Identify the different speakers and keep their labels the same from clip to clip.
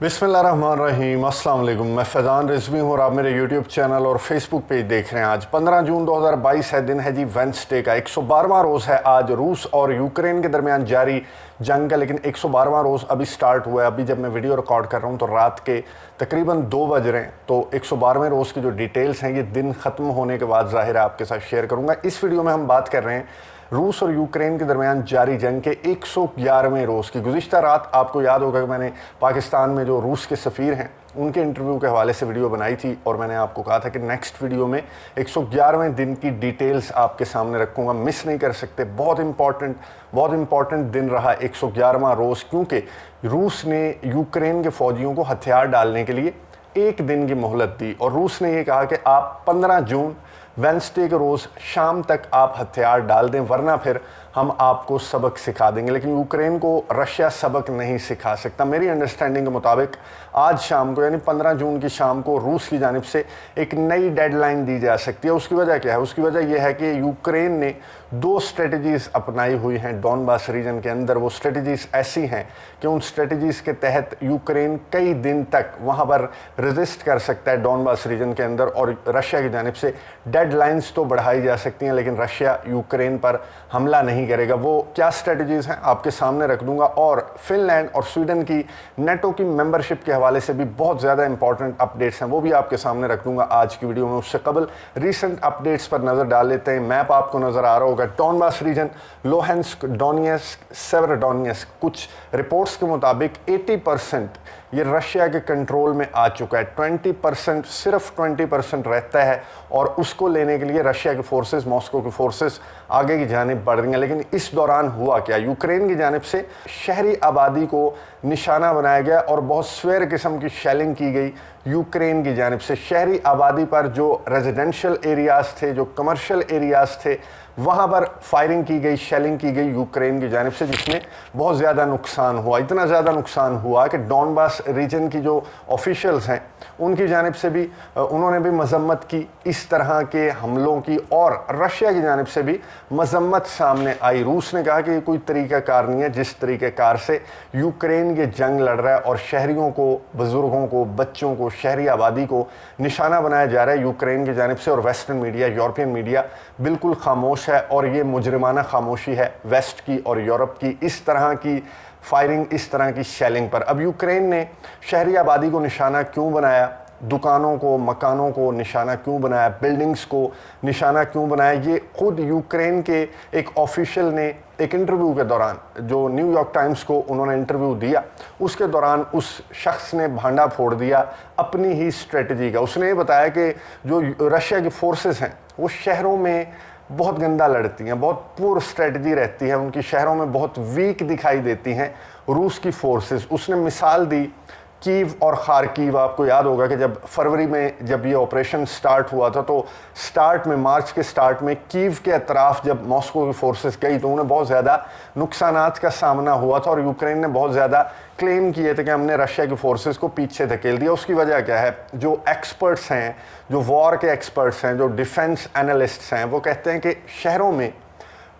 Speaker 1: बिस्मिल्लाहिर्रहमानिर्रहीम, अस्सलाम वालेकुम। मैं फैज़ान रिजवी हूँ और आप मेरे यूट्यूब चैनल और फेसबुक पेज देख रहे हैं। आज 15 जून 2022 है, दिन है जी वेंसडे का। 112वां रोज़ है आज रूस और यूक्रेन के दरमियान जारी जंग का, लेकिन 112वां रोज़ अभी स्टार्ट हुआ है। अभी जब मैं वीडियो रिकॉर्ड कर रहा हूँ तो रात के तकरीबन 2 बज रहे हैं। तो 112वें रोज़ की जो डिटेल्स हैं ये दिन ख़त्म होने के बाद ज़ाहिर है आपके साथ शेयर करूँगा। इस वीडियो में हम बात कर रहे हैं रूस और यूक्रेन के दरमियान जारी जंग के 111वें रोज़ की। गुज़िश्ता रात आपको याद होगा कि मैंने पाकिस्तान में जो रूस के सफ़ीर हैं उनके इंटरव्यू के हवाले से वीडियो बनाई थी और मैंने आपको कहा था कि नेक्स्ट वीडियो में 111वें दिन की डिटेल्स आपके सामने रखूँगा, मिस नहीं कर सकते। बहुत इंपॉर्टेंट दिन रहा 111वां रोज़, क्योंकि रूस ने यूक्रेन के फ़ौजियों को हथियार डालने के लिए 1 दिन की मोहलत दी और रूस ने ये कहा कि आप 15 जून वेंसडे के रोज़ शाम तक आप हथियार डाल दें, वरना फिर हम आपको सबक सिखा देंगे। लेकिन यूक्रेन को रशिया सबक नहीं सिखा सकता। मेरी अंडरस्टैंडिंग के मुताबिक आज शाम को यानी 15 जून की शाम को रूस की जानिब से एक नई डेडलाइन दी जा सकती है। उसकी वजह क्या है? उसकी वजह यह है कि यूक्रेन ने 2 स्ट्रेटजीज़ अपनाई हुई हैं डॉनबास रीजन के अंदर। वो स्ट्रेटजीज़ ऐसी हैं कि उन स्ट्रेटजीज़ के तहत यूक्रेन कई दिन तक वहाँ पर रेजिस्ट कर सकता है डॉनबास रीजन के अंदर, और रशिया की जानिब से डेडलाइंस तो बढ़ाई जा सकती हैं लेकिन रशिया यूक्रेन पर हमला नहीं करेगा। वो क्या स्ट्रेटजीज़ हैं आपके सामने रख दूंगा। और फिनलैंड और स्वीडन की नेटो की मेंबरशिप के हवाले से भी बहुत ज़्यादा इंपॉर्टेंट अपडेट्स हैं, वो भी आपके सामने रख दूंगा आज की वीडियो में। उससे कबल रीसेंट अपडेट्स पर नज़र डाल लेते हैं। मैप आपको नज़र आ रहा होगा, डॉनबास रीजन, लोहेंस्क, डोनेट्स्क, सेवेरोडोनेट्स्क, कुछ रिपोर्ट्स के मुताबिक 80% ये रशिया के कंट्रोल में आ चुका है। 20% सिर्फ 20% रहता है और उसको लेने के लिए रशिया के फोर्सेस, मॉस्को के फोर्सेस आगे की जानिब बढ़ रही हैं। लेकिन इस दौरान हुआ क्या? यूक्रेन की जानिब से शहरी आबादी को निशाना बनाया गया और बहुत स्वेर किस्म की शेलिंग की गई यूक्रेन की जानिब से। शहरी आबादी पर जो रेजिडेंशियल एरियाज़ थे, जो कमर्शियल एरियाज़ थे, वहाँ पर फायरिंग की गई, शेलिंग की गई यूक्रेन की जानिब से, जिसमें बहुत ज़्यादा नुकसान हुआ। इतना ज़्यादा नुकसान हुआ कि डॉनबास रीजन की जो ऑफिशियल्स हैं उनकी जानिब से भी उन्होंने भी मजम्मत की इस तरह के हमलों की, और रशिया की जानिब से भी मजम्मत सामने आई। रूस ने कहा कि ये कोई तरीक़ाकार नहीं है जिस तरीक़ेकार से यूक्रेन ये जंग लड़ रहा है और शहरियों को, बुज़ुर्गों को, बच्चों को, शहरी आबादी को निशाना बनाया जा रहा है यूक्रेन की जानिब से। और वेस्टर्न मीडिया, यूरोपियन मीडिया बिल्कुल खामोश है और ये मुजरिमाना खामोशी है वेस्ट की और यूरोप की, इस तरह की फायरिंग, इस तरह की शेलिंग पर। अब यूक्रेन ने शहरी आबादी को निशाना क्यों बनाया, दुकानों को, मकानों को निशाना क्यों बनाया, बिल्डिंग्स को निशाना क्यों बनाया, ये खुद यूक्रेन के एक ऑफिशियल ने एक इंटरव्यू के दौरान, जो न्यूयॉर्क टाइम्स को उन्होंने इंटरव्यू दिया, उसके दौरान उस शख्स ने भांडा फोड़ दिया अपनी ही स्ट्रेटजी का। उसने ये बताया कि जो रशिया की फोर्सेस हैं वो शहरों में बहुत गंदा लड़ती हैं, बहुत पुअर स्ट्रेटजी रहती है उनकी, शहरों में बहुत वीक दिखाई देती हैं रूस की फोर्सेस। उसने मिसाल दी कीव और खारकीव। आपको याद होगा कि जब फरवरी में जब ये ऑपरेशन स्टार्ट हुआ था तो स्टार्ट में, मार्च के स्टार्ट में कीव के अतराफ जब मॉस्को की फोर्सेस गई तो उन्हें बहुत ज़्यादा नुकसानात का सामना हुआ था और यूक्रेन ने बहुत ज़्यादा क्लेम किए थे कि हमने रशिया की फोर्सेस को पीछे धकेल दिया। उसकी वजह क्या है? जो एक्सपर्ट्स हैं, जो वॉर के एक्सपर्ट्स हैं, जो डिफेंस एनालिस्ट्स हैं, वो कहते हैं कि शहरों में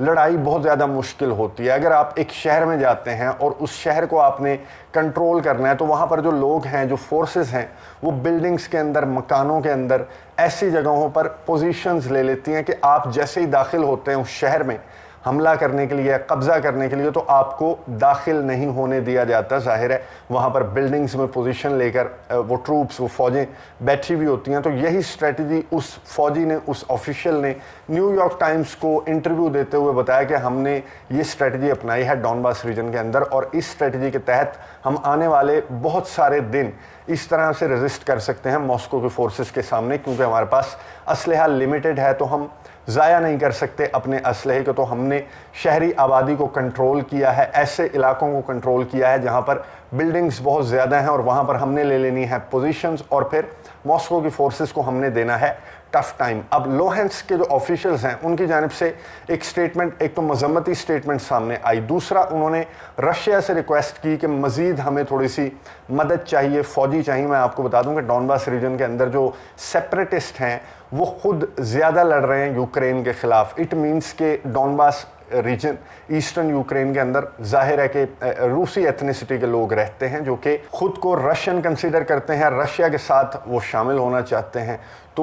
Speaker 1: लड़ाई बहुत ज़्यादा मुश्किल होती है। अगर आप एक शहर में जाते हैं और उस शहर को आपने कंट्रोल करना है तो वहाँ पर जो लोग हैं, जो फोर्सेस हैं, वो बिल्डिंग्स के अंदर, मकानों के अंदर, ऐसी जगहों पर पोजीशंस ले लेती हैं कि आप जैसे ही दाखिल होते हैं उस शहर में हमला करने के लिए, कब्ज़ा करने के लिए, तो आपको दाखिल नहीं होने दिया जाता। ज़ाहिर है वहाँ पर बिल्डिंग्स में पोजीशन लेकर वो ट्रूप्स, वो फ़ौजें बैठी हुई होती हैं। तो यही स्ट्रेटजी उस फ़ौजी ने, उस ऑफिशियल ने न्यूयॉर्क टाइम्स को इंटरव्यू देते हुए बताया कि हमने ये स्ट्रेटजी अपनाई है डॉनबास रीजन के अंदर और इस स्ट्रेटजी के तहत हम आने वाले बहुत सारे दिन इस तरह से रेजिस्ट कर सकते हैं मॉस्को के फोर्सेस के सामने, क्योंकि हमारे पास असलहा लिमिटेड है तो हम ज़ाया नहीं कर सकते अपने असलहे को। तो हमने शहरी आबादी को कंट्रोल किया है, ऐसे इलाकों को कंट्रोल किया है जहाँ पर बिल्डिंग्स बहुत ज़्यादा हैं और वहाँ पर हमने ले लेनी है पोजीशंस और फिर मॉस्को की फोर्सेस को हमने देना है टफ टाइम। अब लोहेंस्क के जो ऑफिशियल्स हैं उनकी जानिब से एक स्टेटमेंट, एक तो मजम्मती स्टेटमेंट सामने आई, दूसरा उन्होंने रशिया से रिक्वेस्ट की कि मज़ीद हमें थोड़ी सी मदद चाहिए, फ़ौजी चाहिए। मैं आपको बता दूं कि डॉनबास रीजन के अंदर जो सेपरेटिस्ट हैं वो खुद ज़्यादा लड़ रहे हैं यूक्रेन के ख़िलाफ़। इट मीन्स के डॉनबास रीजन ईस्टर्न यूक्रेन के अंदर जाहिर है कि रूसी एथनिसिटी के लोग रहते हैं जो कि खुद को रशियन कंसीडर करते हैं, रशिया के साथ वो शामिल होना चाहते हैं। तो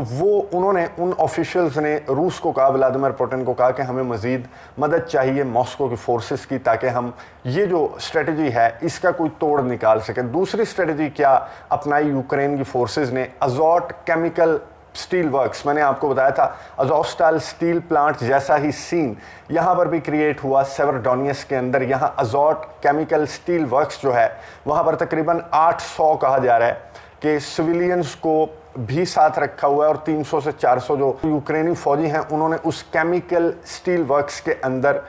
Speaker 1: उन्होंने उन ऑफिशियल्स ने रूस को कहा, व्लादिमीर पुतिन को कहा कि हमें मज़ीद मदद चाहिए मॉस्को की फोर्सेस की, ताकि हम ये जो स्ट्रेटजी है इसका कोई तोड़ निकाल सकें। दूसरी स्ट्रेटजी क्या अपनाई यूक्रेन की फोर्सेस ने? अज़ोट केमिकल स्टील वर्क्स, मैंने आपको बताया था अज़ोस्टाल स्टील प्लांट जैसा ही सीन यहाँ पर भी क्रिएट हुआ सेवरडोनियस के अंदर। यहाँ अज़ोट केमिकल स्टील वर्क्स जो है वहाँ पर तकरीबन 800 कहा जा रहा है कि सिविलियंस को भी साथ रखा हुआ है, और 300 से 400 जो यूक्रेनी फौजी हैं उन्होंने उस केमिकल स्टील वर्क्स के अंदर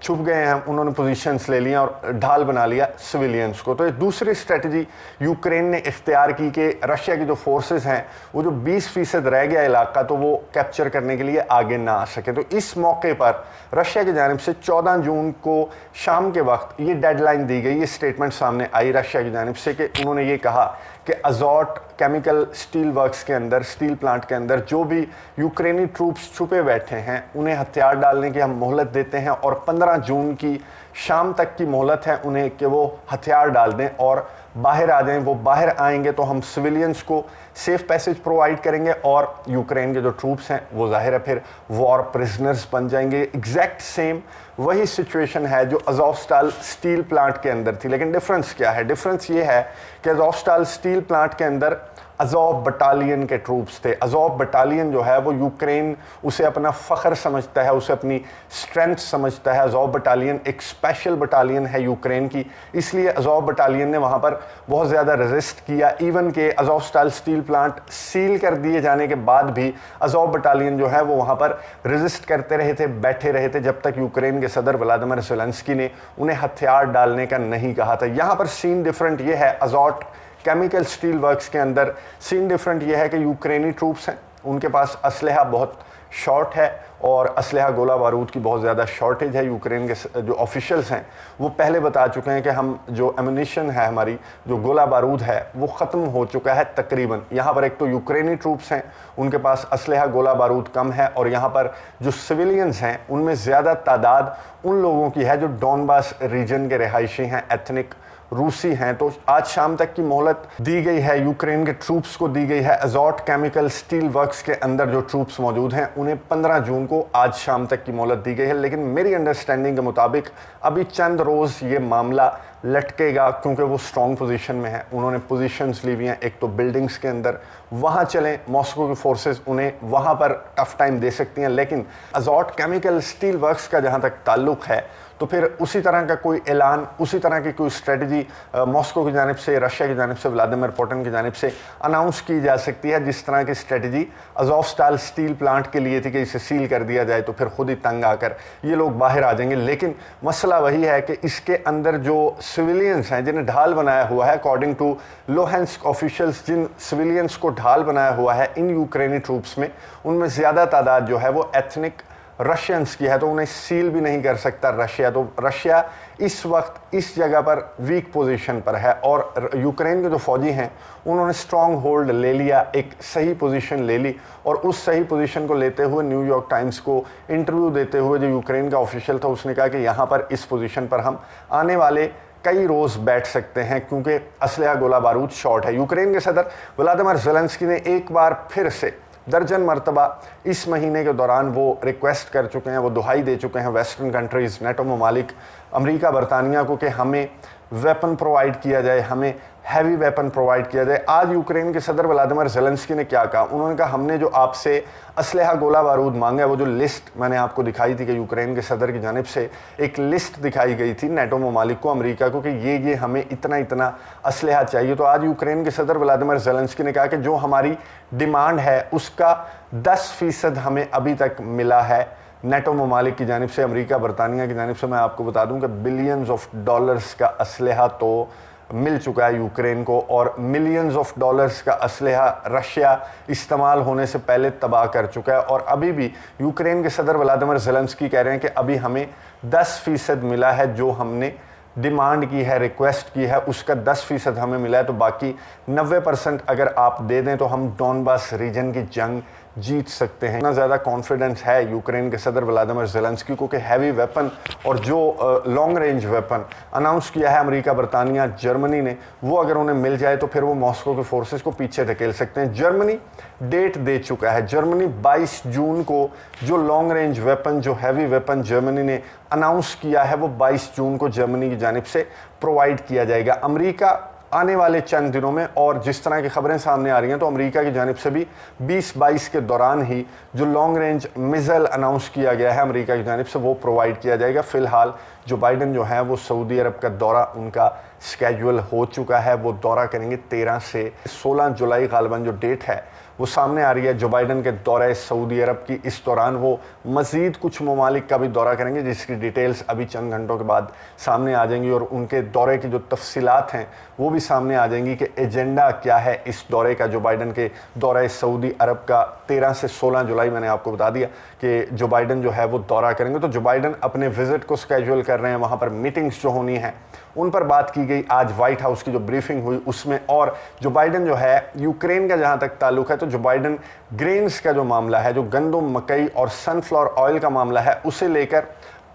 Speaker 1: छुप गए हैं, उन्होंने पोजीशंस ले लिया और ढाल बना लिया सिविलियंस को। तो ये दूसरी स्ट्रेटजी यूक्रेन ने इख्तियार की कि रशिया की जो फोर्सेस हैं वो जो 20% रह गया इलाका तो वो कैप्चर करने के लिए आगे ना आ सके। तो इस मौके पर रशिया की जानिब से 14 जून को शाम के वक्त ये डेडलाइन दी गई, ये स्टेटमेंट सामने आई रशिया की जानिब से कि उन्होंने ये कहा कि अज़ोट केमिकल स्टील वर्क्स के अंदर, स्टील प्लांट के अंदर जो भी यूक्रेनी ट्रूप्स छुपे बैठे हैं उन्हें हथियार डालने की हम मोहलत देते हैं, और 15 जून की शाम तक की मोहलत है उन्हें कि वो हथियार डाल दें और बाहर आ जाएं। वो बाहर आएंगे तो हम सिविलियंस को सेफ पैसेज प्रोवाइड करेंगे, और यूक्रेन के जो ट्रूप्स हैं वो जाहिर है फिर वॉर प्रिजनर्स बन जाएंगे। एग्जैक्ट सेम वही सिचुएशन है जो अज़ोस्टाल स्टील प्लांट के अंदर थी, लेकिन डिफरेंस क्या है? डिफरेंस ये है कि अज़ोस्टाल स्टील प्लांट के अंदर अज़ोव बटालियन के ट्रूप्स थे। अज़ोव बटालियन जो है वो यूक्रेन उसे अपना फ़ख्र समझता है, उसे अपनी स्ट्रेंथ समझता है। अज़ोव बटालियन एक स्पेशल बटालियन है यूक्रेन की, इसलिए अज़ोव बटालियन ने वहाँ पर बहुत ज़्यादा रेजिस्ट किया। इवन के अज़ोस्टाल स्टील प्लांट सील कर दिए जाने के बाद भी अज़ोव बटालियन जो है वो वहाँ पर रेजिस्ट करते रहे थे, बैठे रहे थे, जब तक यूक्रेन के सदर व्लादिमीर ज़ेलेंस्की ने उन्हें हथियार डालने का नहीं कहा था। यहाँ पर सीन डिफरेंट ये है, अज़ोट केमिकल स्टील वर्क्स के अंदर सीन डिफरेंट ये है कि यूक्रेनी ट्रूप्स हैं, उनके पास असलहा बहुत शॉर्ट है और असलहा गोला बारूद की बहुत ज़्यादा शॉर्टेज है। यूक्रेन के जो ऑफिशियल्स हैं वो पहले बता चुके हैं कि हम जो एमुनिशन है, हमारी जो गोला बारूद है वो ख़त्म हो चुका है तकरीबन। यहाँ पर एक तो यूक्रेनी ट्रूप्स हैं उनके पास असलहा गोला बारूद कम है, और यहाँ पर जो सिविलियंस हैं उनमें ज़्यादा तादाद उन लोगों की है जो डॉनबास रीजन के रिहायशी हैं, एथनिक रूसी हैं। तो आज शाम तक की मोहलत दी गई है, यूक्रेन के ट्रूप्स को दी गई है। अज़ोट केमिकल स्टील वर्क्स के अंदर जो ट्रूप्स मौजूद हैं उन्हें 15 जून को आज शाम तक की मोहलत दी गई है, लेकिन मेरी अंडरस्टैंडिंग के मुताबिक अभी चंद रोज़ ये मामला लटकेगा, क्योंकि वो स्ट्रॉन्ग पोजीशन में है। उन्होंने पोजीशंस ली हुई हैं एक तो बिल्डिंग्स के अंदर, वहाँ चलें, मॉस्को की फोर्सेस उन्हें वहाँ पर टफ टाइम दे सकती हैं, लेकिन अज़ोट केमिकल स्टील वर्क्स का जहाँ तक ताल्लुक है तो फिर उसी तरह का कोई ऐलान, उसी तरह की कोई स्ट्रेटजी मॉस्को की जानिब से, रशिया की जानिब से, व्लादिमीर पुतिन की जानिब से अनाउंस की जा सकती है, जिस तरह की स्ट्रेटजी अज़ोस्टाल स्टील प्लांट के लिए थी कि इसे सील कर दिया जाए तो फिर खुद ही तंग आकर ये लोग बाहर आ जाएंगे। लेकिन मसला वही है कि इसके अंदर जो सिविलियंस हैं जिन्हें ढाल बनाया हुआ है, अकॉर्डिंग टू लुहांस्क ऑफिशियल्स, जिन सिविलियंस को ढाल बनाया हुआ है इन यूक्रेनी ट्रूप्स में, उनमें ज़्यादा तादाद जो है वो एथनिक रशियंस की है, तो उन्हें सील भी नहीं कर सकता रशिया। तो रशिया इस वक्त इस जगह पर वीक पोजीशन पर है, और यूक्रेन के जो फौजी हैं उन्होंने स्ट्रॉन्ग होल्ड ले लिया, एक सही पोजीशन ले ली, और उस सही पोजीशन को लेते हुए न्यूयॉर्क टाइम्स को इंटरव्यू देते हुए जो यूक्रेन का ऑफिशियल था उसने कहा कि यहाँ पर इस पोजीशन पर हम आने वाले कई रोज़ बैठ सकते हैं, क्योंकि असलहा गोला बारूद शॉर्ट है। यूक्रेन के सदर व्लादिमीर ज़ेलेंस्की ने एक बार फिर से दर्जन मरतबा इस महीने के दौरान वो रिक्वेस्ट कर चुके हैं, वो दुहाई दे चुके हैं वेस्टर्न कंट्रीज़, नेटो ममालिक, अमेरिका, बरतानिया को कि हमें वेपन प्रोवाइड किया जाए, हमें हैवी वेपन प्रोवाइड किया जाए। आज यूक्रेन के सदर व्लादिमीर ज़ेलेंस्की ने क्या कहा? उन्होंने कहा हमने जो आपसे असलहा गोला बारूद मांगा है, वो जो लिस्ट मैंने आपको दिखाई थी कि यूक्रेन के सदर की जानिब से एक लिस्ट दिखाई गई थी नेटो ममालिक को, अमेरिका को, कि ये हमें इतना इतना असलहा चाहिए। तो आज यूक्रेन के सदर व्लादिमीर ज़ेलेंस्की ने कहा कि जो हमारी डिमांड है उसका 10% हमें अभी तक मिला है नेटो ममालिक की जानिब से, अमेरिका, बरतानिया की जानिब से। मैं आपको बता दूं कि बिलियंस ऑफ डॉलर्स का असलहा तो मिल चुका है यूक्रेन को, और मिलियंस ऑफ डॉलर्स का असलहा रशिया इस्तेमाल होने से पहले तबाह कर चुका है। और अभी भी यूक्रेन के सदर व्लादिमीर ज़ेलेंस्की कह रहे हैं कि अभी हमें 10% मिला है, जो हमने डिमांड की है, रिक्वेस्ट की है, उसका 10% हमें मिला है। तो बाकी 90% अगर आप दे दें तो हम डॉनबास रीजन की जंग जीत सकते हैं। इतना ज़्यादा कॉन्फिडेंस है यूक्रेन के सदर व्लादिमीर ज़ेलेंस्की को कि हैवी वेपन और जो लॉन्ग रेंज वेपन अनाउंस किया है अमेरिका, बरतानिया, जर्मनी ने, वो अगर उन्हें मिल जाए तो फिर वो मॉस्को के फोर्सेस को पीछे धकेल सकते हैं। जर्मनी डेट दे चुका है। जर्मनी 22 जून को जो लॉन्ग रेंज वेपन, जो हैवी वेपन जर्मनी ने अनाउंस किया है, वो 22 जून को जर्मनी की जानिब से प्रोवाइड किया जाएगा। अमेरिका आने वाले चंद दिनों में, और जिस तरह की खबरें सामने आ रही हैं, तो अमेरिका की जानिब से भी 2022 के दौरान ही जो लॉन्ग रेंज मिसाइल अनाउंस किया गया है अमेरिका की जानिब से, वो प्रोवाइड किया जाएगा। फ़िलहाल जो बाइडन जो है वो सऊदी अरब का दौरा उनका स्केड्यूल हो चुका है। वो दौरा करेंगे 13 से 16 जुलाई गालिबन जो डेट है वो सामने आ रही है जो बाइडन के दौरे सऊदी अरब की। इस दौरान वो मज़ीद कुछ ममालिक का भी दौरा करेंगे जिसकी डिटेल्स अभी चंद घंटों के बाद सामने आ जाएंगी, और उनके दौरे की जो तफसीलात हैं वो भी सामने आ जाएंगी कि एजेंडा क्या है इस दौरे का। जो बाइडन के दौरे सऊदी अरब का 13 से 16 जुलाई, मैंने आपको बता दिया कि जो बाइडन जो है वो दौरा करेंगे। तो जो बाइडन अपने विज़िट को स्केड्यूल कर रहे हैं, वहाँ पर मीटिंग्स जो होनी है उन पर बात की गई। आज वाइट हाउस की जो ब्रीफिंग हुई उसमें, और जो बाइडन जो है यूक्रेन का जहाँ तक ताल्लुक है, तो जो बाइडन ग्रेन्स का जो मामला है, जो गंदम, मकई और सनफ्लावर ऑयल का मामला है, उसे लेकर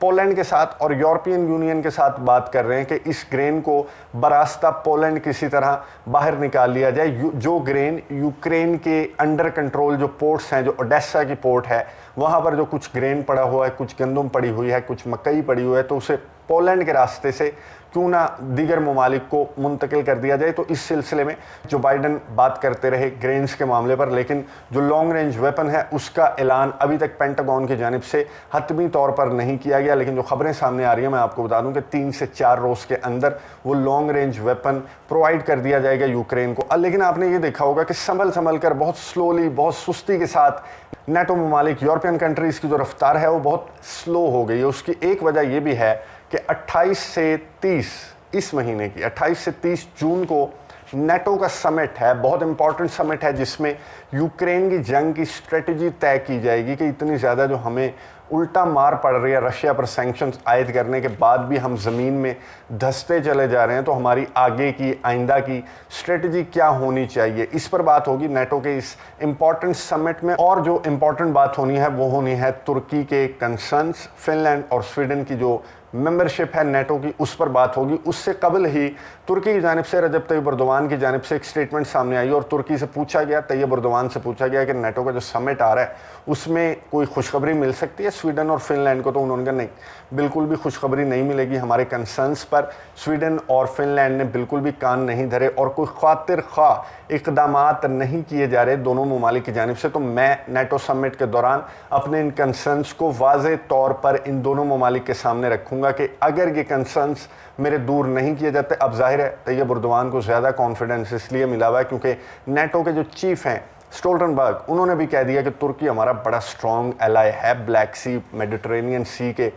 Speaker 1: पोलैंड के साथ और यूरोपियन यूनियन के साथ बात कर रहे हैं कि इस ग्रेन को बरास्ता पोलैंड किसी तरह बाहर निकाल लिया जाए। जो ग्रेन यूक्रेन के अंडर कंट्रोल जो पोर्ट्स हैं, जो ओडेसा की पोर्ट है, वहाँ पर जो कुछ ग्रेन पड़ा हुआ है, कुछ गंदम पड़ी हुई है, कुछ मकई पड़ी हुई है, तो उसे पोलैंड के रास्ते से क्यों ना दीगर ममालिक को मुंतकिल कर दिया जाए। तो इस सिलसिले में जो बाइडन बात करते रहे ग्रेन्स के मामले पर, लेकिन जो लॉन्ग रेंज वेपन है उसका ऐलान अभी तक पेंटागन की जानिब से हतमी तौर पर नहीं किया गया। लेकिन जो खबरें सामने आ रही हैं, मैं आपको बता दूं कि 3 से 4 रोज़ के अंदर वो लॉन्ग रेंज वेपन प्रोवाइड कर दिया जाएगा यूक्रेन को। लेकिन आपने ये देखा होगा कि संभल कर, बहुत स्लोली, बहुत सुस्ती के साथ नेटो ममालिक, यूरोपियन कंट्रीज़ की जो रफ्तार है वो बहुत स्लो हो गई है। उसकी एक वजह ये भी है कि 28 से 30 इस महीने की 28 से 30 जून को नेटो का समिट है, बहुत इंपॉर्टेंट समिट है, जिसमें यूक्रेन की जंग की स्ट्रेटजी तय की जाएगी कि इतनी ज़्यादा जो हमें उल्टा मार पड़ रही है रशिया पर सैंक्शंस आयद करने के बाद भी हम ज़मीन में धंसते चले जा रहे हैं, तो हमारी आगे की, आइंदा की स्ट्रेटजी क्या होनी चाहिए, इस पर बात होगी नेटो के इस इम्पॉर्टेंट समिट में। और जो इम्पॉर्टेंट बात होनी है वो होनी है तुर्की के कंसर्न्स, फिनलैंड और स्वीडन की जो मेंबरशिप है नेटो की, उस पर बात होगी। उससे कबल ही तुर्की की जानिब से रजब तैयब एर्दोगान की जानिब से एक स्टेटमेंट सामने आई और तुर्की से पूछा गया, तैयब एर्दोगान से पूछा गया कि नेटो का जो समिट आ रहा है उसमें कोई खुशखबरी मिल सकती है स्वीडन और फिनलैंड को। तो उन्होंने कहा नहीं, बिल्कुल भी खुशखबरी नहीं मिलेगी। हमारे कंसर्न्स पर स्वीडन और फिनलैंड ने बिल्कुल भी कान नहीं धरे और कोई खातिर खा इक़दामात नहीं किए जा रहे दोनों ममालिक की जानिब से। तो मैं नेटो समिट के दौरान अपने इन कंसर्न्स को वाज़े तौर पर इन दोनों ममालिक के सामने रखूँगा कि अगर ये कंसर्न्स मेरे दूर नहीं किए जाते। अब जाहिर है तैयब एर्दोगान को ज़्यादा कॉन्फिडेंस इसलिए मिला हुआ है क्योंकि नेटो के जो चीफ हैं स्टोल्टनबर्ग, उन्होंने भी कह दिया कि तुर्की हमारा बड़ा स्ट्रॉन्ग एलाय है, ब्लैक सी, मेडिटरेनियन सी के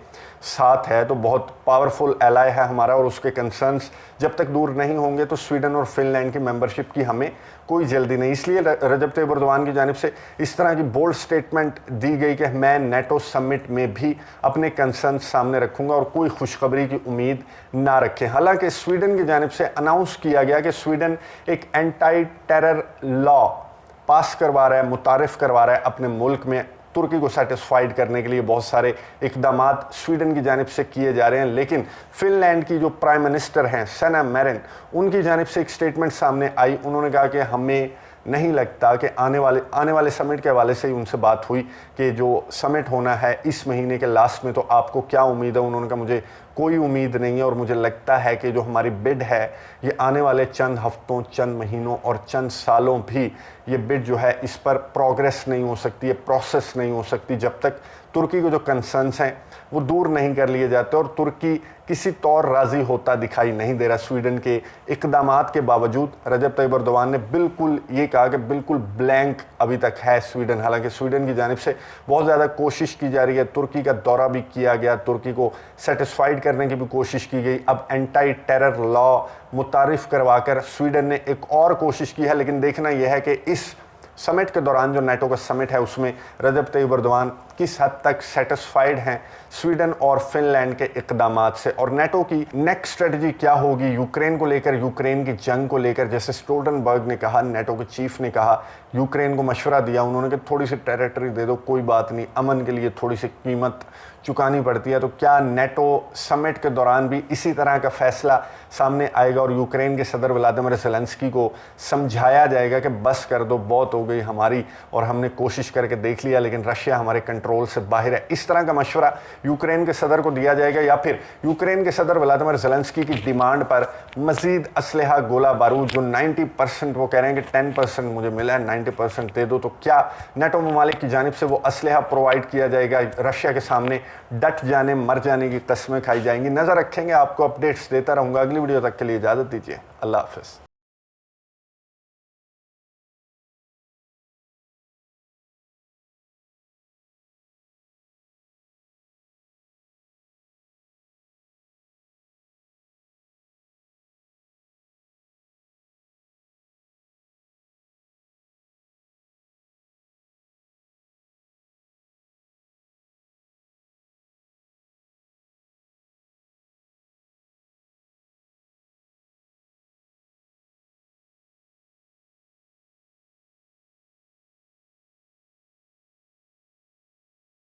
Speaker 1: साथ है, तो बहुत पावरफुल एलाय है हमारा, और उसके कंसर्न्स जब तक दूर नहीं होंगे तो स्वीडन और फिनलैंड की मेंबरशिप की हमें कोई जल्दी नहीं। इसलिए रजब तैयब एर्दोगान की जानिब से इस तरह की बोल्ड स्टेटमेंट दी गई कि मैं नेटो समिट में भी अपने कंसर्न्स सामने रखूँगा और कोई खुशखबरी की उम्मीद ना रखें। हालांकि स्वीडन की जानिब से अनाउंस किया गया कि स्वीडन एक एंटी टेरर लॉ पास करवा रहा है, मुतारिफ करवा रहा है अपने मुल्क में। तुर्की को सेटिस्फाइड करने के लिए बहुत सारे इक़दामात स्वीडन की जानिब से किए जा रहे हैं, लेकिन फिनलैंड की जो प्राइम मिनिस्टर हैं सैना मैरिन, उनकी जानिब से एक स्टेटमेंट सामने आई। उन्होंने कहा कि हमें नहीं लगता कि आने वाले समिट के हवाले से ही उनसे बात हुई कि जो समिट होना है इस महीने के लास्ट में, तो आपको क्या उम्मीद है। उन्होंने कहा मुझे कोई उम्मीद नहीं है और मुझे लगता है कि जो हमारी बिड है ये आने वाले चंद हफ्तों, चंद महीनों और चंद सालों भी ये बिड जो है इस पर प्रोग्रेस नहीं हो सकती है, प्रोसेस नहीं हो सकती जब तक तुर्की के जो कंसर्न्स हैं वो दूर नहीं कर लिए जाते। और तुर्की किसी तौर राज़ी होता दिखाई नहीं दे रहा स्वीडन के इक़दामात के बावजूद। रजब तैयब एर्दोगान ने बिल्कुल ये कहा कि बिल्कुल ब्लैंक अभी तक है स्वीडन। हालांकि स्वीडन की जानिब से बहुत ज़्यादा कोशिश की जा रही है, तुर्की का दौरा भी किया गया, तुर्की को सेटिस्फाइड करने की भी कोशिश की गई। अब एंटी टेरर लॉ मुतारिफ करवा कर स्वीडन ने एक और कोशिश की है, लेकिन देखना यह है कि इस समिट के दौरान जो नेटो का समिट है उसमें रजब तैयब एर्दोगान किस हद तक सेटिस्फाइड हैं स्वीडन और फिनलैंड के इक़दामात से, और नेटो की नेक्स्ट स्ट्रेटजी क्या होगी यूक्रेन को लेकर, यूक्रेन की जंग को लेकर। जैसे स्टोल्टनबर्ग ने कहा, नेटो के चीफ ने कहा, यूक्रेन को मशवरा दिया उन्होंने कि थोड़ी सी टेरिटरी दे दो, कोई बात नहीं, अमन के लिए थोड़ी सी कीमत चुकानी पड़ती है। तो क्या नेटो समिट के दौरान भी इसी तरह का फैसला सामने आएगा और यूक्रेन के सदर व्लादिमीर ज़ेलेंस्की को समझाया जाएगा कि बस कर दो, बहुत हो गई हमारी और हमने कोशिश करके देख लिया लेकिन रशिया हमारे कंट्रोल से बाहर है। इस तरह का मशवरा यूक्रेन के सदर को दिया जाएगा या फिर यूक्रेन के सदर व्लादिमीर ज़ेलेंस्की की डिमांड पर मज़ीद असलहा, गोला बारूद जो 90% वो कह रहे हैं कि 10% मुझे मिला है, 90% दे दो, तो क्या नेटो ममालिक की जानिब से वो असलहा प्रोवाइड किया जाएगा? रशिया के सामने डट जाने, मर जाने की कस्में खाई जाएंगी। नज़र रखेंगे, आपको अपडेट्स देता रहूँगा। अगली वीडियो तक के लिए इजाज़त दीजिए। अल्लाह हाफ़िज़।